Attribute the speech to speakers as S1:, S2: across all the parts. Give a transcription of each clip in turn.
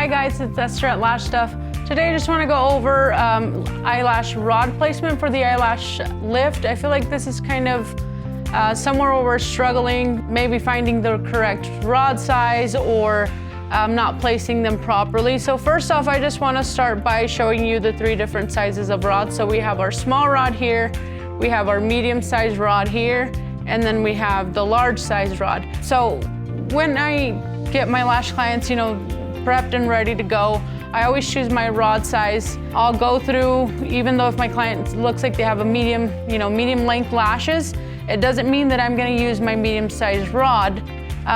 S1: Hi guys, it's Esther at Lash Stuff. Today I just want to go over eyelash rod placement for the eyelash lift. I feel like this is kind of somewhere where we're struggling, maybe finding the correct rod size or not placing them properly. So first off, I just want to start by showing you the 3 different sizes of rods. So we have our small rod here, we have our medium sized rod here, and then we have the large size rod. So when I get my lash clients, prepped and ready to go, I always choose my rod size. I'll go through, even though if my client looks like they have a medium length lashes, it doesn't mean that I'm gonna use my medium sized rod.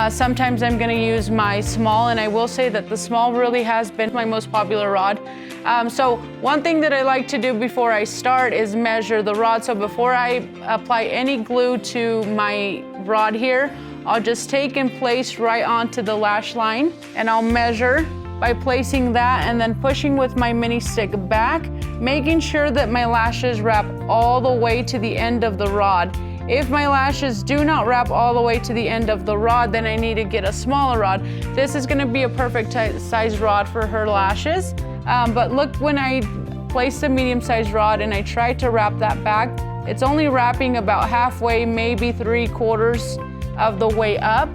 S1: Sometimes I'm gonna use my small, and I will say that the small really has been my most popular rod. So one thing that I like to do before I start is measure the rod. So before I apply any glue to my rod here, I'll just take and place right onto the lash line, and I'll measure by placing that and then pushing with my mini stick back, making sure that my lashes wrap all the way to the end of the rod. If my lashes do not wrap all the way to the end of the rod, then I need to get a smaller rod. This is gonna be a perfect size rod for her lashes. But look, when I place the medium sized rod and I try to wrap that back, it's only wrapping about halfway, maybe 3/4 of the way up.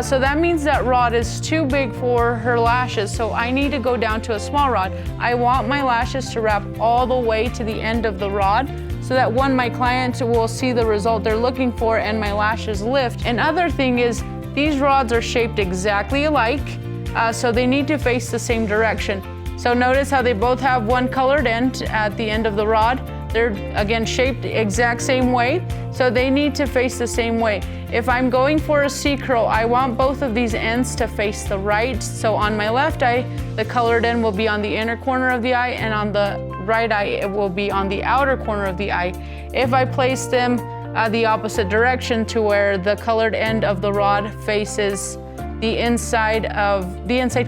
S1: So that means that rod is too big for her lashes. So I need to go down to a small rod. I want my lashes to wrap all the way to the end of the rod, so that when my client will see the result they're looking for and my lashes lift. Another thing is, these rods are shaped exactly alike, so they need to face the same direction. So notice how they both have one colored end at the end of the rod. They're again shaped the exact same way, so they need to face the same way. If I'm going for a C curl, I want both of these ends to face the right. So on my left eye, the colored end will be on the inner corner of the eye, and on the right eye, it will be on the outer corner of the eye. If I place them the opposite direction to where the colored end of the rod faces the inside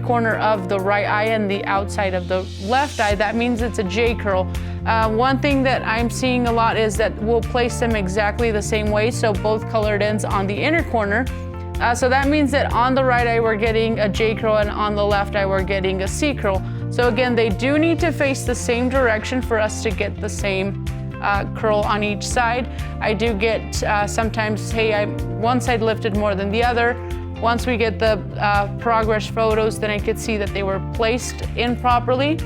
S1: corner of the right eye and the outside of the left eye, that means it's a J curl. One thing that I'm seeing a lot is that we'll place them exactly the same way, so both colored ends on the inner corner. So that means that on the right eye we're getting a J curl, and on the left eye we're getting a C curl. So again, they do need to face the same direction for us to get the same curl on each side. I do get sometimes, hey, one side lifted more than the other. Once we get the progress photos, then I could see that they were placed improperly.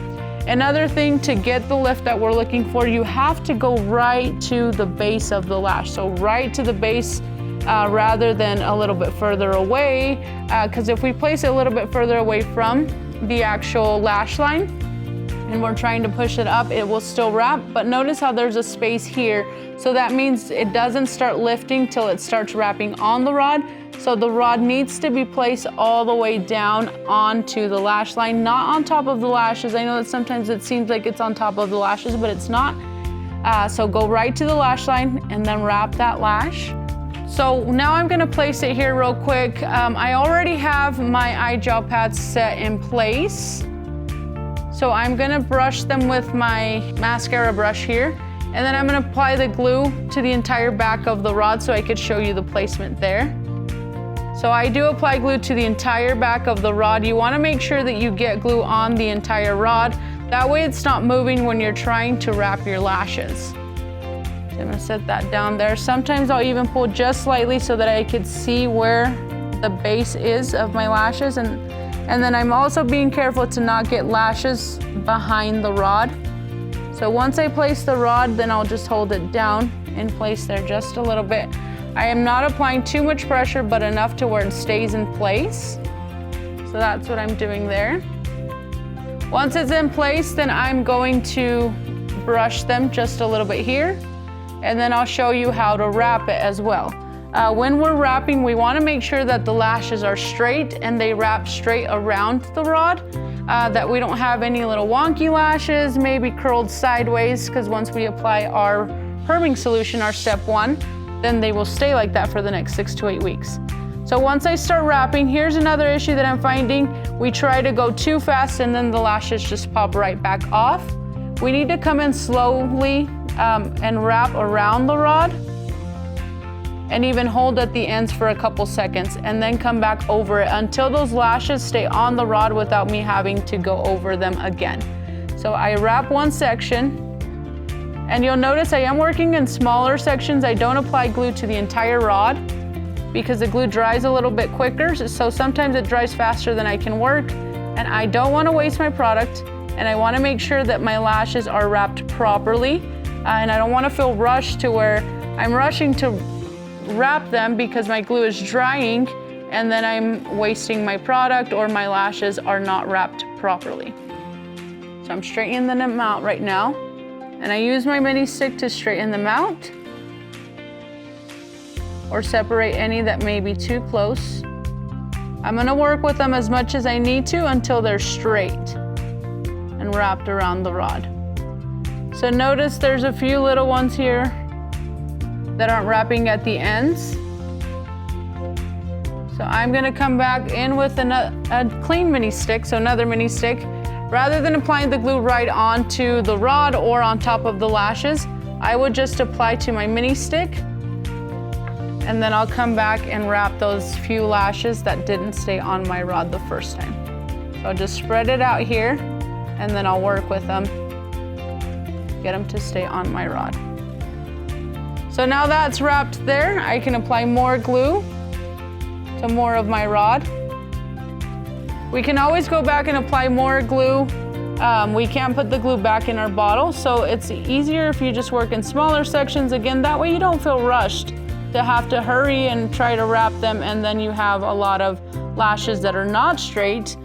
S1: Another thing, to get the lift that we're looking for, you have to go right to the base of the lash. So right to the base rather than a little bit further away, because if we place it a little bit further away from the actual lash line and we're trying to push it up, it will still wrap. But notice how there's a space here. So that means it doesn't start lifting till it starts wrapping on the rod. So the rod needs to be placed all the way down onto the lash line, not on top of the lashes. I know that sometimes it seems like it's on top of the lashes, but it's not. So go right to the lash line and then wrap that lash. So now I'm gonna place it here real quick. I already have my eye gel pads set in place. So I'm gonna brush them with my mascara brush here, and then I'm gonna apply the glue to the entire back of the rod so I could show you the placement there. So I do apply glue to the entire back of the rod. You wanna make sure that you get glue on the entire rod. That way it's not moving when you're trying to wrap your lashes. So I'm gonna set that down there. Sometimes I'll even pull just slightly so that I could see where the base is of my lashes. And then I'm also being careful to not get lashes behind the rod. So once I place the rod, then I'll just hold it down in place there just a little bit. I am not applying too much pressure, but enough to where it stays in place. So that's what I'm doing there. Once it's in place, then I'm going to brush them just a little bit here, and then I'll show you how to wrap it as well. When we're wrapping, we want to make sure that the lashes are straight and they wrap straight around the rod, that we don't have any little wonky lashes, maybe curled sideways, because once we apply our perming solution, our step 1, then they will stay like that for the next 6 to 8 weeks. So once I start wrapping, here's another issue that I'm finding. We try to go too fast and then the lashes just pop right back off. We need to come in slowly and wrap around the rod. and even hold at the ends for a couple seconds and then come back over it until those lashes stay on the rod without me having to go over them again. So I wrap one section, and you'll notice I am working in smaller sections. I don't apply glue to the entire rod because the glue dries a little bit quicker. So sometimes it dries faster than I can work, and I don't want to waste my product, and I want to make sure that my lashes are wrapped properly, and I don't want to feel rushed to where I'm rushing to wrap them because my glue is drying and then I'm wasting my product or my lashes are not wrapped properly. So I'm straightening them out right now, and I use my mini stick to straighten them out or separate any that may be too close. I'm going to work with them as much as I need to until they're straight and wrapped around the rod. So notice there's a few little ones here that aren't wrapping at the ends. So I'm gonna come back in with a clean mini stick, so another mini stick. Rather than applying the glue right onto the rod or on top of the lashes, I would just apply to my mini stick, and then I'll come back and wrap those few lashes that didn't stay on my rod the first time. So I'll just spread it out here, and then I'll work with them, get them to stay on my rod. So now that's wrapped there, I can apply more glue to more of my rod. We can always go back and apply more glue. We can't put the glue back in our bottle, so it's easier if you just work in smaller sections. Again, that way you don't feel rushed to have to hurry and try to wrap them, and then you have a lot of lashes that are not straight.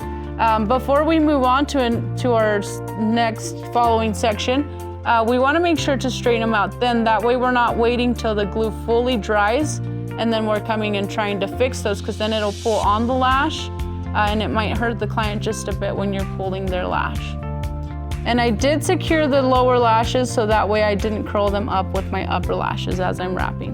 S1: Before we move on to our next following section, we want to make sure to straighten them out. Then that way we're not waiting till the glue fully dries and then we're coming and trying to fix those, because then it'll pull on the lash and it might hurt the client just a bit when you're pulling their lash. And I did secure the lower lashes so that way I didn't curl them up with my upper lashes as I'm wrapping.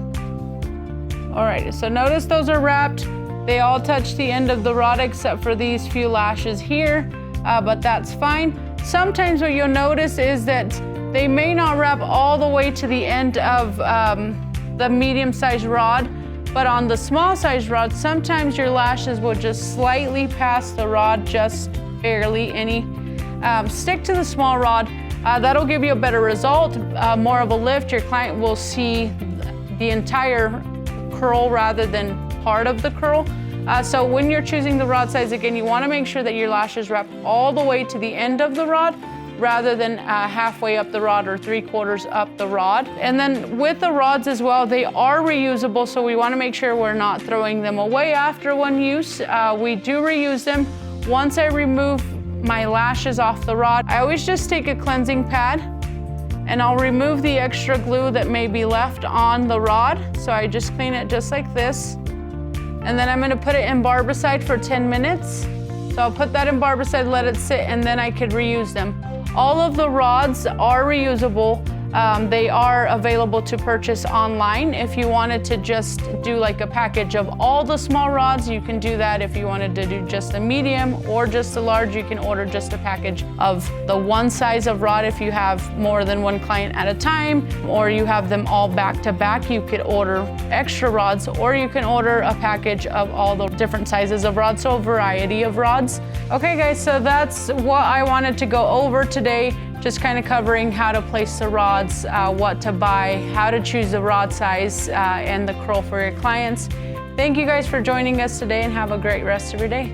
S1: Alright, so notice those are wrapped. They all touch the end of the rod except for these few lashes here, but that's fine. Sometimes what you'll notice is that they may not wrap all the way to the end of the medium-sized rod, but on the small-sized rod, sometimes your lashes will just slightly pass the rod, just barely any. Stick to the small rod. That'll give you a better result, more of a lift. Your client will see the entire curl rather than part of the curl. So when you're choosing the rod size, again, you want to make sure that your lashes wrap all the way to the end of the rod rather than halfway up the rod or 3/4 up the rod. And then with the rods as well, they are reusable, so we want to make sure we're not throwing them away after one use. We do reuse them. Once I remove my lashes off the rod, I always just take a cleansing pad and I'll remove the extra glue that may be left on the rod. So I just clean it just like this. And then I'm going to put it in barbicide for 10 minutes. So I'll put that in barbicide, let it sit, and then I could reuse them. All of the rods are reusable. They are available to purchase online. If you wanted to just do like a package of all the small rods, you can do that. If you wanted to do just a medium or just a large, you can order just a package of the one size of rod. If you have more than one client at a time, or you have them all back to back, you could order extra rods, or you can order a package of all the different sizes of rods, so a variety of rods. Okay guys, so that's what I wanted to go over today. Just kind of covering how to place the rods, what to buy, how to choose the rod size, and the curl for your clients. Thank you guys for joining us today, and have a great rest of your day.